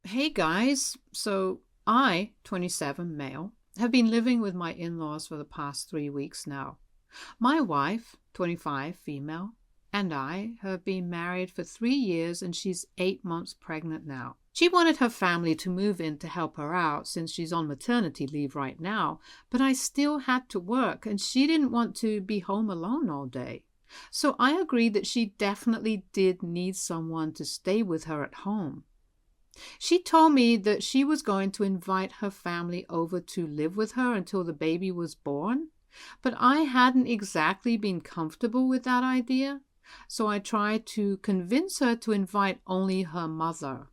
Hey guys, so I, 27 male, have been living with my in-laws for the past 3 weeks now. My wife, 25 female, and I have been married for 3 years and she's 8 months pregnant now. She wanted her family to move in to help her out since she's on maternity leave right now, but I still had to work and she didn't want to be home alone all day. So I agreed that she definitely did need someone to stay with her at home. She told me that she was going to invite her family over to live with her until the baby was born, but I hadn't exactly been comfortable with that idea, so I tried to convince her to invite only her mother.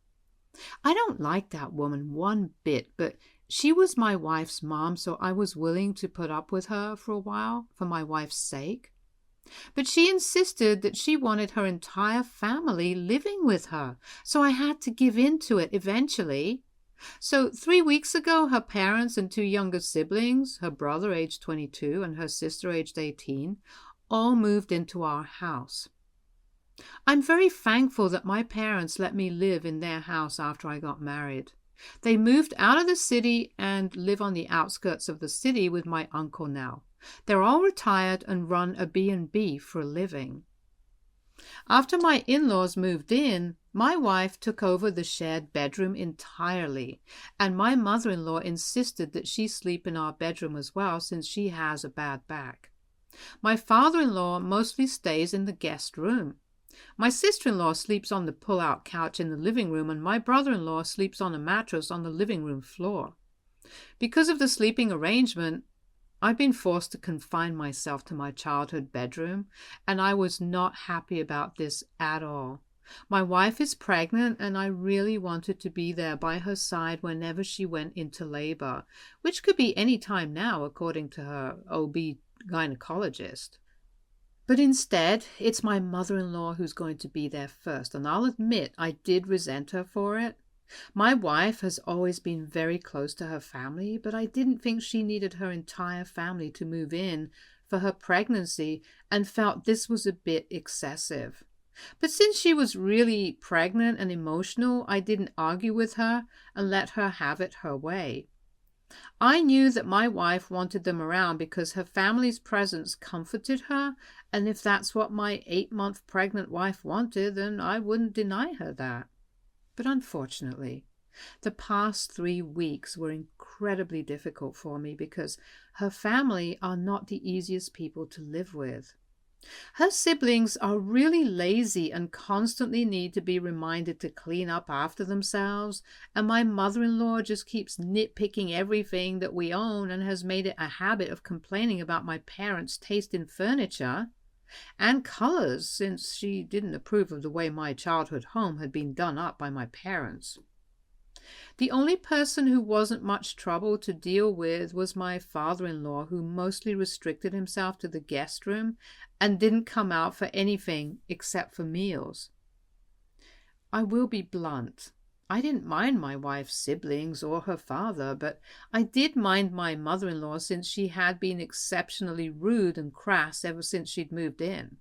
I don't like that woman one bit, but she was my wife's mom, so I was willing to put up with her for a while for my wife's sake. But she insisted that she wanted her entire family living with her, so I had to give in to it eventually. So 3 weeks ago, her parents and two younger siblings, her brother aged 22 and her sister aged 18, all moved into our house. I'm very thankful that my parents let me live in their house after I got married. They moved out of the city and live on the outskirts of the city with my uncle now. They're all retired and run a B&B for a living. After my in-laws moved in, my wife took over the shared bedroom entirely, and my mother-in-law insisted that she sleep in our bedroom as well since she has a bad back. My father-in-law mostly stays in the guest room. My sister-in-law sleeps on the pull-out couch in the living room, and my brother-in-law sleeps on a mattress on the living room floor. Because of the sleeping arrangement, I've been forced to confine myself to my childhood bedroom, and I was not happy about this at all. My wife is pregnant, and I really wanted to be there by her side whenever she went into labor, which could be any time now, according to her OB gynecologist. But instead, it's my mother-in-law who's going to be there first, and I'll admit I did resent her for it. My wife has always been very close to her family, but I didn't think she needed her entire family to move in for her pregnancy and felt this was a bit excessive. But since she was really pregnant and emotional, I didn't argue with her and let her have it her way. I knew that my wife wanted them around because her family's presence comforted her, and if that's what my 8-month pregnant wife wanted, then I wouldn't deny her that. But unfortunately, the past 3 weeks were incredibly difficult for me because her family are not the easiest people to live with. Her siblings are really lazy and constantly need to be reminded to clean up after themselves, and my mother-in-law just keeps nitpicking everything that we own and has made it a habit of complaining about my parents' taste in furniture and colors, since she didn't approve of the way my childhood home had been done up by my parents. The only person who wasn't much trouble to deal with was my father-in-law, who mostly restricted himself to the guest room and didn't come out for anything except for meals. I will be blunt. I didn't mind my wife's siblings or her father, but I did mind my mother-in-law since she had been exceptionally rude and crass ever since she'd moved in.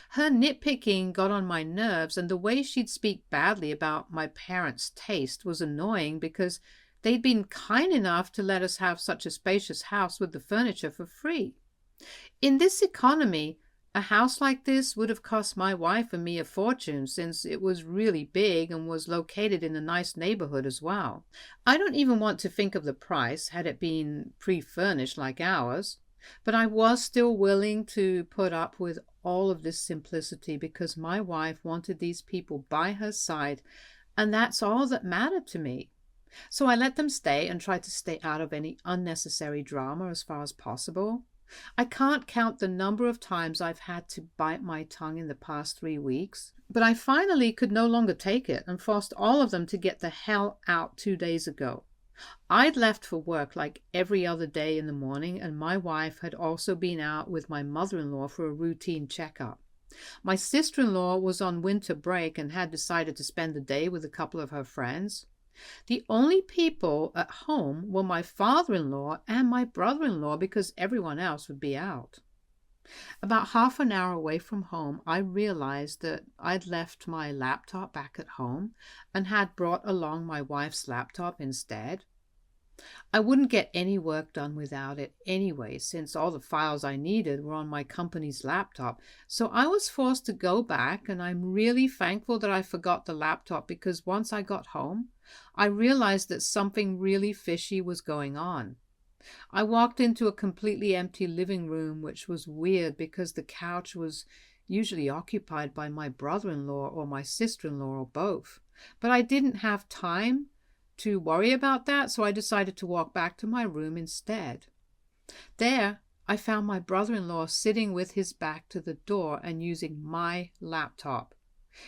Her nitpicking got on my nerves, and the way she'd speak badly about my parents' taste was annoying because they'd been kind enough to let us have such a spacious house with the furniture for free. In this economy, a house like this would have cost my wife and me a fortune since it was really big and was located in a nice neighborhood as well. I don't even want to think of the price had it been pre-furnished like ours, but I was still willing to put up with all of this simplicity because my wife wanted these people by her side, and that's all that mattered to me. So I let them stay and tried to stay out of any unnecessary drama as far as possible. I can't count the number of times I've had to bite my tongue in the past 3 weeks, but I finally could no longer take it and forced all of them to get the hell out 2 days ago. I'd left for work like every other day in the morning, and my wife had also been out with my mother-in-law for a routine checkup. My sister-in-law was on winter break and had decided to spend the day with a couple of her friends. The only people at home were my father-in-law and my brother-in-law because everyone else would be out. About half an hour away from home, I realized that I'd left my laptop back at home and had brought along my wife's laptop instead. I wouldn't get any work done without it anyway, since all the files I needed were on my company's laptop. So I was forced to go back, and I'm really thankful that I forgot the laptop, because once I got home, I realized that something really fishy was going on. I walked into a completely empty living room, which was weird because the couch was usually occupied by my brother-in-law or my sister-in-law or both. But I didn't have time to worry about that, so I decided to walk back to my room instead. There, I found my brother-in-law sitting with his back to the door and using my laptop.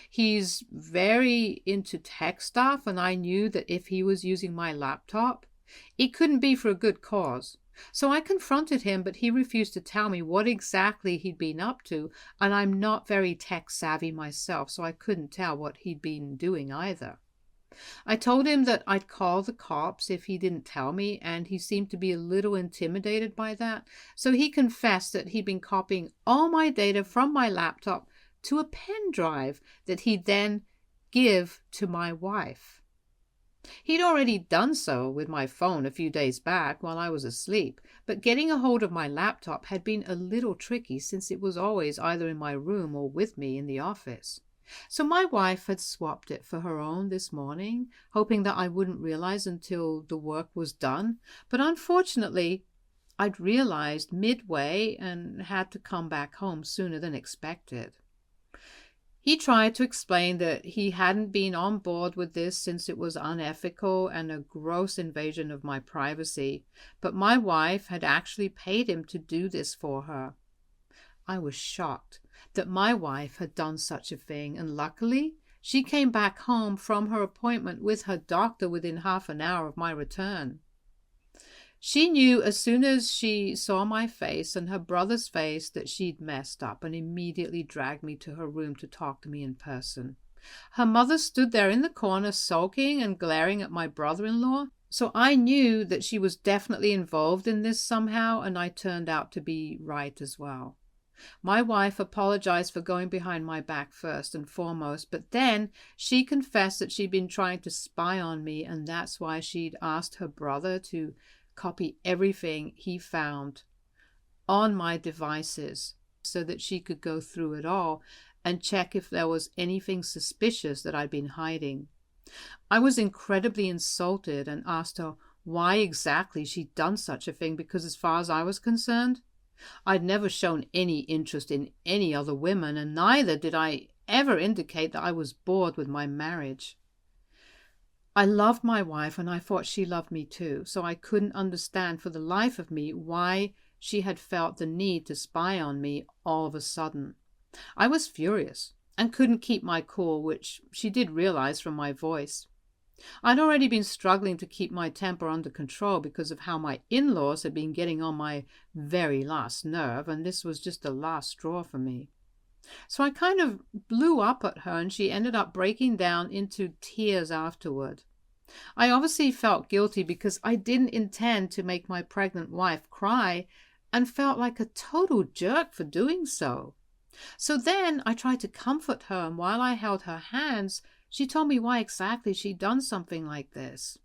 He's very into tech stuff, and I knew that if he was using my laptop, it couldn't be for a good cause. So I confronted him, but he refused to tell me what exactly he'd been up to, and I'm not very tech savvy myself, so I couldn't tell what he'd been doing either. I told him that I'd call the cops if he didn't tell me, and he seemed to be a little intimidated by that, so he confessed that he'd been copying all my data from my laptop to a pen drive that he'd then give to my wife. He'd already done so with my phone a few days back while I was asleep, but getting a hold of my laptop had been a little tricky since it was always either in my room or with me in the office. So my wife had swapped it for her own this morning, hoping that I wouldn't realize until the work was done. But unfortunately, I'd realized midway and had to come back home sooner than expected. He tried to explain that he hadn't been on board with this since it was unethical and a gross invasion of my privacy, but my wife had actually paid him to do this for her. I was shocked that my wife had done such a thing, and luckily she came back home from her appointment with her doctor within half an hour of my return. She knew as soon as she saw my face and her brother's face that she'd messed up, and immediately dragged me to her room to talk to me in person. Her mother stood there in the corner sulking and glaring at my brother-in-law, so I knew that she was definitely involved in this somehow, and I turned out to be right as well. My wife apologized for going behind my back first and foremost, but then she confessed that she'd been trying to spy on me, and that's why she'd asked her brother to copy everything he found on my devices so that she could go through it all and check if there was anything suspicious that I'd been hiding. I was incredibly insulted and asked her why exactly she'd done such a thing, because as far as I was concerned, I'd never shown any interest in any other women, and neither did I ever indicate that I was bored with my marriage. I loved my wife, and I thought she loved me too, so I couldn't understand for the life of me why she had felt the need to spy on me all of a sudden. I was furious and couldn't keep my cool, which she did realize from my voice. I'd already been struggling to keep my temper under control because of how my in-laws had been getting on my very last nerve, and this was just the last straw for me. So I kind of blew up at her, and she ended up breaking down into tears afterward. I obviously felt guilty because I didn't intend to make my pregnant wife cry, and felt like a total jerk for doing so. So then I tried to comfort her, and while I held her hands, she told me why exactly she'd done something like this.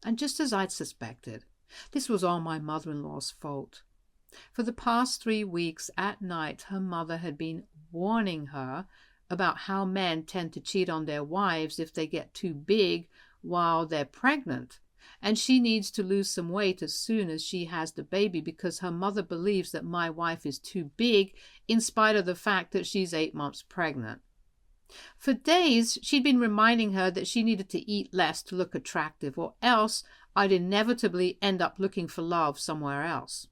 And just as I'd suspected, this was all my mother-in-law's fault. For the past 3 weeks at night, her mother had been warning her about how men tend to cheat on their wives if they get too big while they're pregnant, and she needs to lose some weight as soon as she has the baby because her mother believes that my wife is too big in spite of the fact that she's 8 months pregnant. For days, she'd been reminding her that she needed to eat less to look attractive, or else I'd inevitably end up looking for love somewhere else.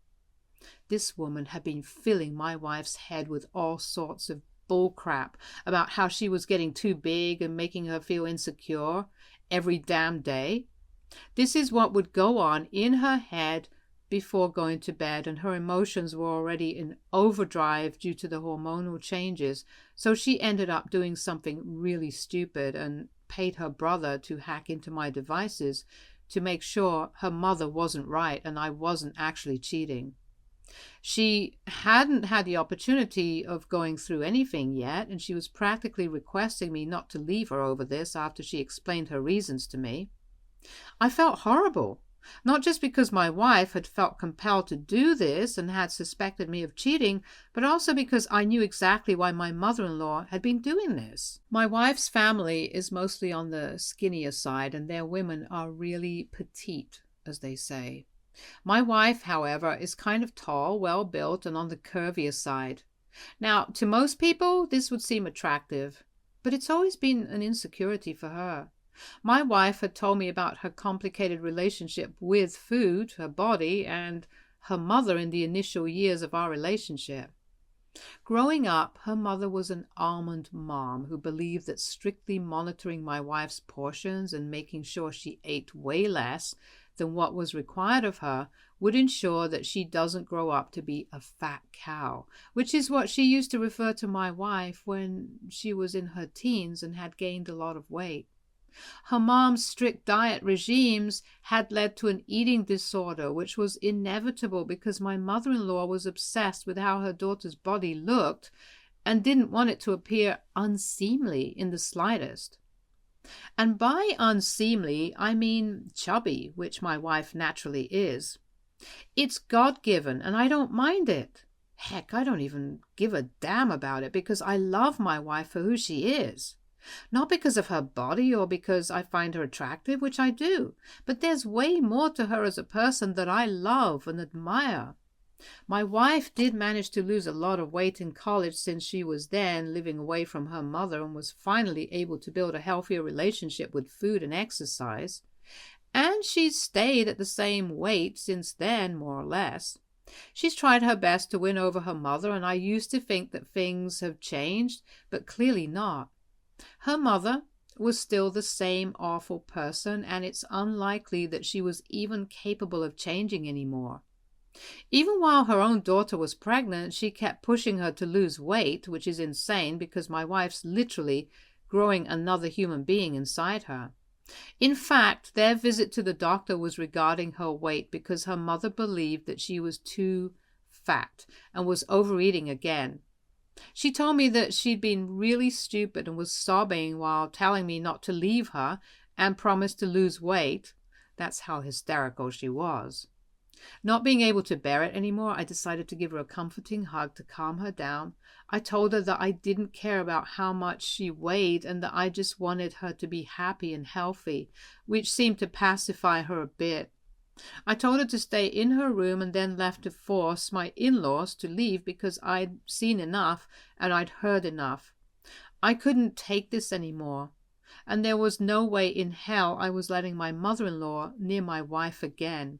This woman had been filling my wife's head with all sorts of bullcrap about how she was getting too big and making her feel insecure every damn day. This is what would go on in her head before going to bed, and her emotions were already in overdrive due to the hormonal changes, so she ended up doing something really stupid and paid her brother to hack into my devices to make sure her mother wasn't right and I wasn't actually cheating. She hadn't had the opportunity of going through anything yet, and she was practically requesting me not to leave her over this after she explained her reasons to me. I felt horrible, not just because my wife had felt compelled to do this and had suspected me of cheating, but also because I knew exactly why my mother-in-law had been doing this. My wife's family is mostly on the skinnier side, and their women are really petite, as they say. My wife, however, is kind of tall, well-built, and on the curvier side. Now, to most people, this would seem attractive, but it's always been an insecurity for her. My wife had told me about her complicated relationship with food, her body, and her mother in the initial years of our relationship. Growing up, her mother was an almond mom who believed that strictly monitoring my wife's portions and making sure she ate way less than what was required of her would ensure that she doesn't grow up to be a fat cow, which is what she used to refer to my wife when she was in her teens and had gained a lot of weight. Her mom's strict diet regimes had led to an eating disorder, which was inevitable because my mother-in-law was obsessed with how her daughter's body looked and didn't want it to appear unseemly in the slightest. And by unseemly, I mean chubby, which my wife naturally is. It's God-given, and I don't mind it. Heck, I don't even give a damn about it because I love my wife for who she is. Not because of her body or because I find her attractive, which I do, but there's way more to her as a person that I love and admire. My wife did manage to lose a lot of weight in college since she was then living away from her mother and was finally able to build a healthier relationship with food and exercise. And she's stayed at the same weight since then, more or less. She's tried her best to win over her mother, and I used to think that things have changed, but clearly not. Her mother was still the same awful person, and it's unlikely that she was even capable of changing anymore. Even while her own daughter was pregnant, she kept pushing her to lose weight, which is insane because my wife's literally growing another human being inside her. In fact, their visit to the doctor was regarding her weight because her mother believed that she was too fat and was overeating again. She told me that she'd been really stupid and was sobbing while telling me not to leave her and promised to lose weight. That's how hysterical she was. Not being able to bear it anymore, I decided to give her a comforting hug to calm her down. I told her that I didn't care about how much she weighed and that I just wanted her to be happy and healthy, which seemed to pacify her a bit. I told her to stay in her room and then left to force my in-laws to leave because I'd seen enough and I'd heard enough. I couldn't take this anymore, and there was no way in hell I was letting my mother-in-law near my wife again.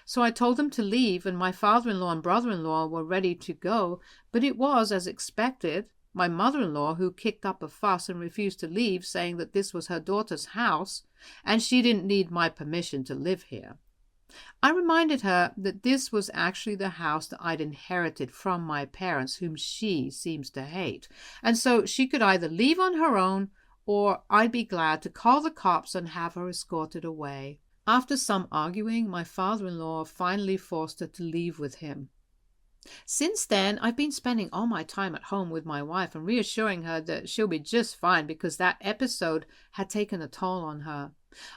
So I told them to leave, and my father-in-law and brother-in-law were ready to go, but it was, as expected, my mother-in-law who kicked up a fuss and refused to leave, saying that this was her daughter's house, and she didn't need my permission to live here. I reminded her that this was actually the house that I'd inherited from my parents, whom she seems to hate, and so she could either leave on her own, or I'd be glad to call the cops and have her escorted away. After some arguing, my father-in-law finally forced her to leave with him. Since then, I've been spending all my time at home with my wife and reassuring her that she'll be just fine because that episode had taken a toll on her.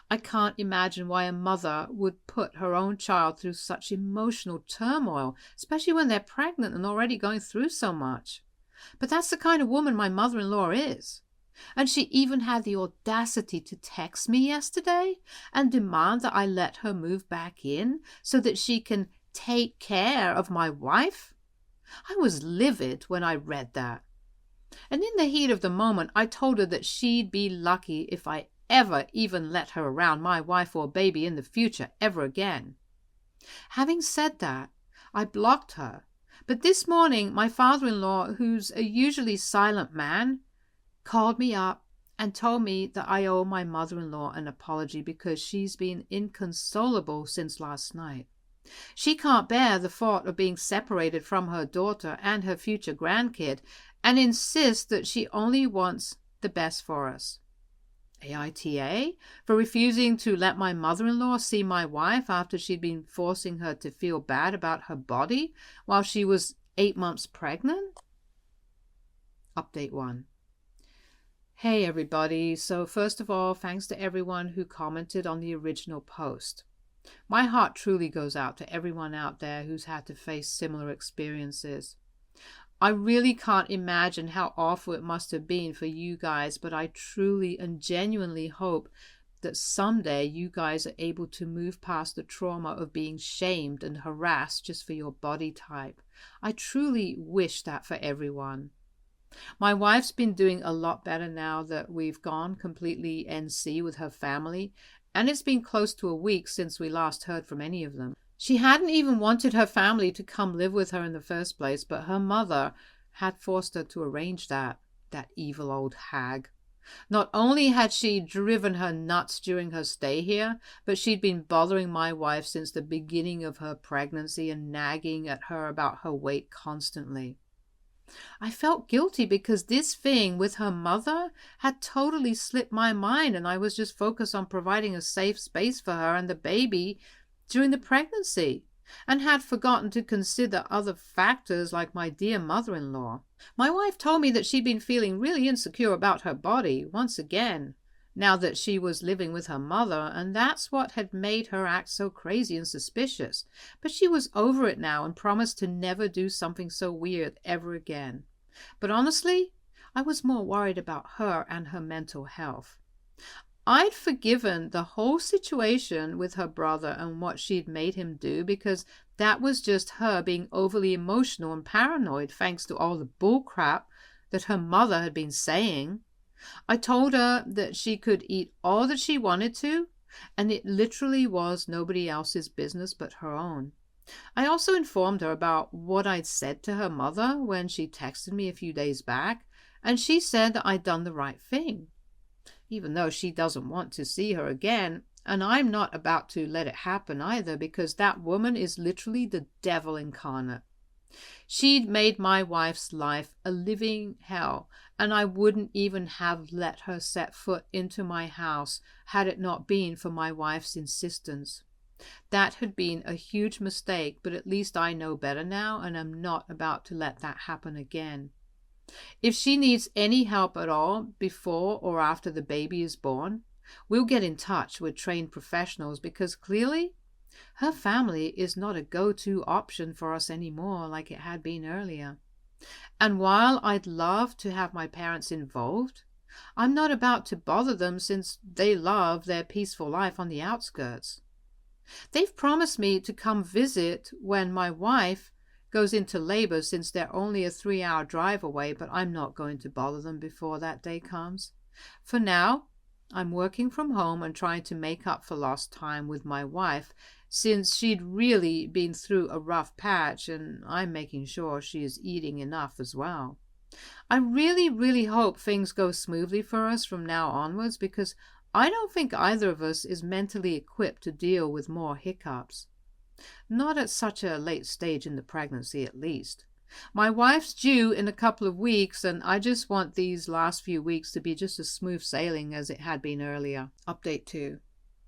I can't imagine why a mother would put her own child through such emotional turmoil, especially when they're pregnant and already going through so much. But that's the kind of woman my mother-in-law is. And she even had the audacity to text me yesterday and demand that I let her move back in so that she can take care of my wife. I was livid when I read that. And in the heat of the moment, I told her that she'd be lucky if I ever even let her around my wife or baby in the future ever again. Having said that, I blocked her. But this morning, my father-in-law, who's a usually silent man, called me up and told me that I owe my mother-in-law an apology because she's been inconsolable since last night. She can't bear the thought of being separated from her daughter and her future grandkid and insists that she only wants the best for us. AITA? For refusing to let my mother-in-law see my wife after she'd been forcing her to feel bad about her body while she was 8 months pregnant? Update 1. Hey everybody, so first of all, thanks to everyone who commented on the original post. My heart truly goes out to everyone out there who's had to face similar experiences. I really can't imagine how awful it must have been for you guys, but I truly and genuinely hope that someday you guys are able to move past the trauma of being shamed and harassed just for your body type. I truly wish that for everyone. My wife's been doing a lot better now that we've gone completely NC with her family, and it's been close to a week since we last heard from any of them. She hadn't even wanted her family to come live with her in the first place, but her mother had forced her to arrange that evil old hag. Not only had she driven her nuts during her stay here, but she'd been bothering my wife since the beginning of her pregnancy and nagging at her about her weight constantly. I felt guilty because this thing with her mother had totally slipped my mind, and I was just focused on providing a safe space for her and the baby during the pregnancy, and had forgotten to consider other factors like my dear mother-in-law. My wife told me that she'd been feeling really insecure about her body once again, now that she was living with her mother, and that's what had made her act so crazy and suspicious. But she was over it now and promised to never do something so weird ever again. But honestly, I was more worried about her and her mental health. I'd forgiven the whole situation with her brother and what she'd made him do because that was just her being overly emotional and paranoid thanks to all the bullcrap that her mother had been saying. I told her that she could eat all that she wanted to, and it literally was nobody else's business but her own. I also informed her about what I'd said to her mother when she texted me a few days back, and she said that I'd done the right thing. Even though she doesn't want to see her again, and I'm not about to let it happen either, because that woman is literally the devil incarnate. She'd made my wife's life a living hell, and I wouldn't even have let her set foot into my house had it not been for my wife's insistence. That had been a huge mistake, but at least I know better now, and I'm not about to let that happen again. If she needs any help at all before or after the baby is born, we'll get in touch with trained professionals, because clearly her family is not a go-to option for us anymore like it had been earlier. And while I'd love to have my parents involved, I'm not about to bother them since they love their peaceful life on the outskirts. They've promised me to come visit when my wife goes into labor, since they're only a 3-hour drive away, but I'm not going to bother them before that day comes. For now, I'm working from home and trying to make up for lost time with my wife, since she'd really been through a rough patch, and I'm making sure she is eating enough as well. I really hope things go smoothly for us from now onwards, because I don't think either of us is mentally equipped to deal with more hiccups. Not at such a late stage in the pregnancy, at least. My wife's due in a couple of weeks, and I just want these last few weeks to be just as smooth sailing as it had been earlier. Update 2.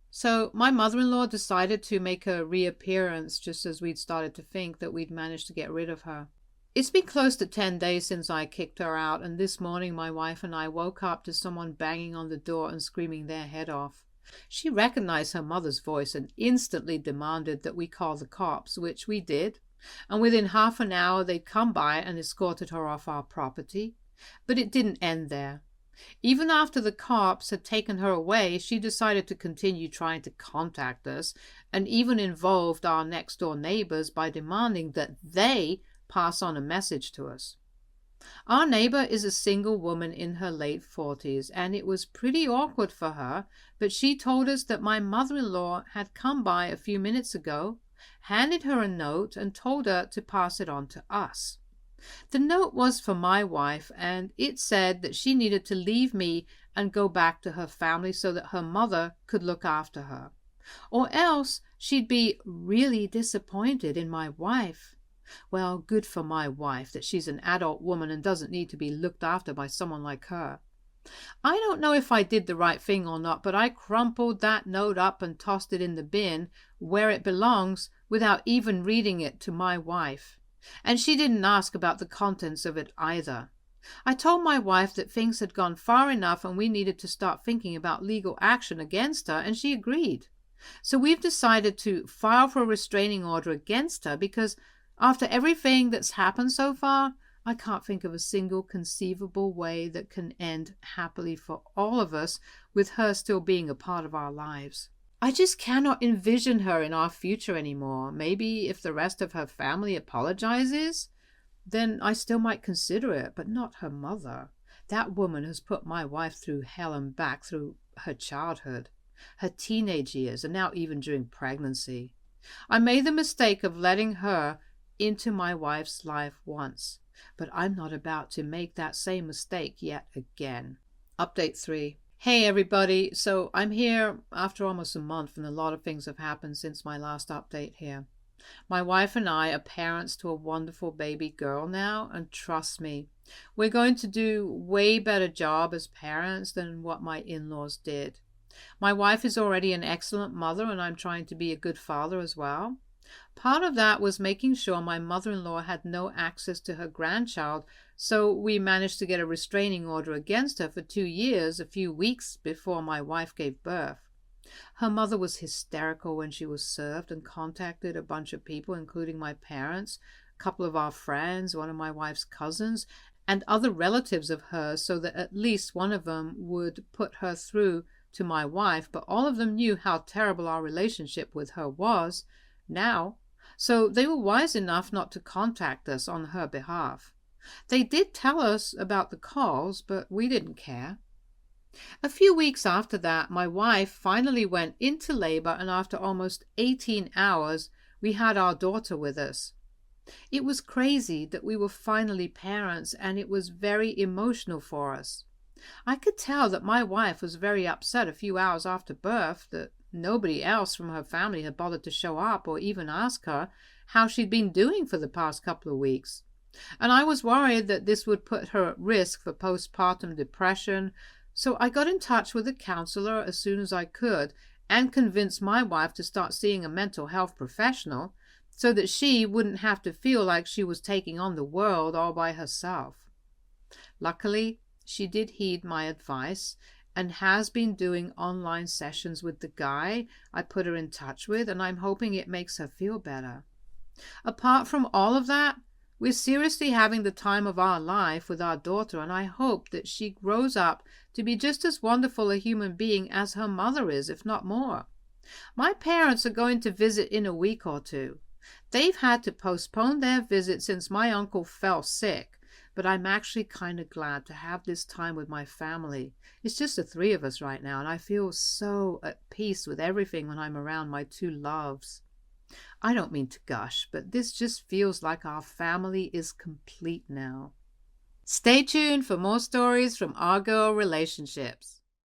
So my mother-in-law decided to make a reappearance just as we'd started to think that we'd managed to get rid of her. It's been close to 10 days since I kicked her out, and this morning my wife and I woke up to someone banging on the door and screaming their head off. She recognized her mother's voice and instantly demanded that we call the cops, which we did, and within half an hour they'd come by and escorted her off our property. But it didn't end there. Even after the cops had taken her away, she decided to continue trying to contact us, and even involved our next-door neighbors by demanding that they pass on a message to us. Our neighbor is a single woman in her late 40s, and it was pretty awkward for her, but she told us that my mother-in-law had come by a few minutes ago, handed her a note, and told her to pass it on to us. The note was for my wife, and it said that she needed to leave me and go back to her family so that her mother could look after her, or else she'd be really disappointed in my wife. Well, good for my wife that she's an adult woman and doesn't need to be looked after by someone like her. I don't know if I did the right thing or not, but I crumpled that note up and tossed it in the bin where it belongs without even reading it to my wife. And she didn't ask about the contents of it either. I told my wife that things had gone far enough and we needed to start thinking about legal action against her, and she agreed. So we've decided to file for a restraining order against her because after everything that's happened so far, I can't think of a single conceivable way that can end happily for all of us with her still being a part of our lives. I just cannot envision her in our future anymore. Maybe if the rest of her family apologizes, then I still might consider it, but not her mother. That woman has put my wife through hell and back through her childhood, her teenage years, and now even during pregnancy. I made the mistake of letting her into my wife's life once, but I'm not about to make that same mistake yet again. Update 3. Hey everybody, so I'm here after almost a month and a lot of things have happened since my last update here. My wife and I are parents to a wonderful baby girl now, and trust me, we're going to do way better job as parents than what my in-laws did. My wife is already an excellent mother and I'm trying to be a good father as well. Part of that was making sure my mother-in-law had no access to her grandchild, so we managed to get a restraining order against her for 2 years, a few weeks before my wife gave birth. Her mother was hysterical when she was served and contacted a bunch of people, including my parents, a couple of our friends, one of my wife's cousins, and other relatives of hers, so that at least one of them would put her through to my wife, but all of them knew how terrible our relationship with her was now, so they were wise enough not to contact us on her behalf. They did tell us about the calls, but we didn't care. A few weeks after that, my wife finally went into labor, and after almost 18 hours, we had our daughter with us. It was crazy that we were finally parents, and it was very emotional for us. I could tell that my wife was very upset a few hours after birth that nobody else from her family had bothered to show up or even ask her how she'd been doing for the past couple of weeks. And I was worried that this would put her at risk for postpartum depression, so I got in touch with a counselor as soon as I could and convinced my wife to start seeing a mental health professional so that she wouldn't have to feel like she was taking on the world all by herself. Luckily, she did heed my advice and has been doing online sessions with the guy I put her in touch with, and I'm hoping it makes her feel better. Apart from all of that, we're seriously having the time of our life with our daughter, and I hope that she grows up to be just as wonderful a human being as her mother is, if not more. My parents are going to visit in a week or two. They've had to postpone their visit since my uncle fell sick, but I'm actually kind of glad to have this time with my family. It's just the 3 of us right now, and I feel so at peace with everything when I'm around my 2 loves. I don't mean to gush, but this just feels like our family is complete now. Stay tuned for more stories from our girl relationships.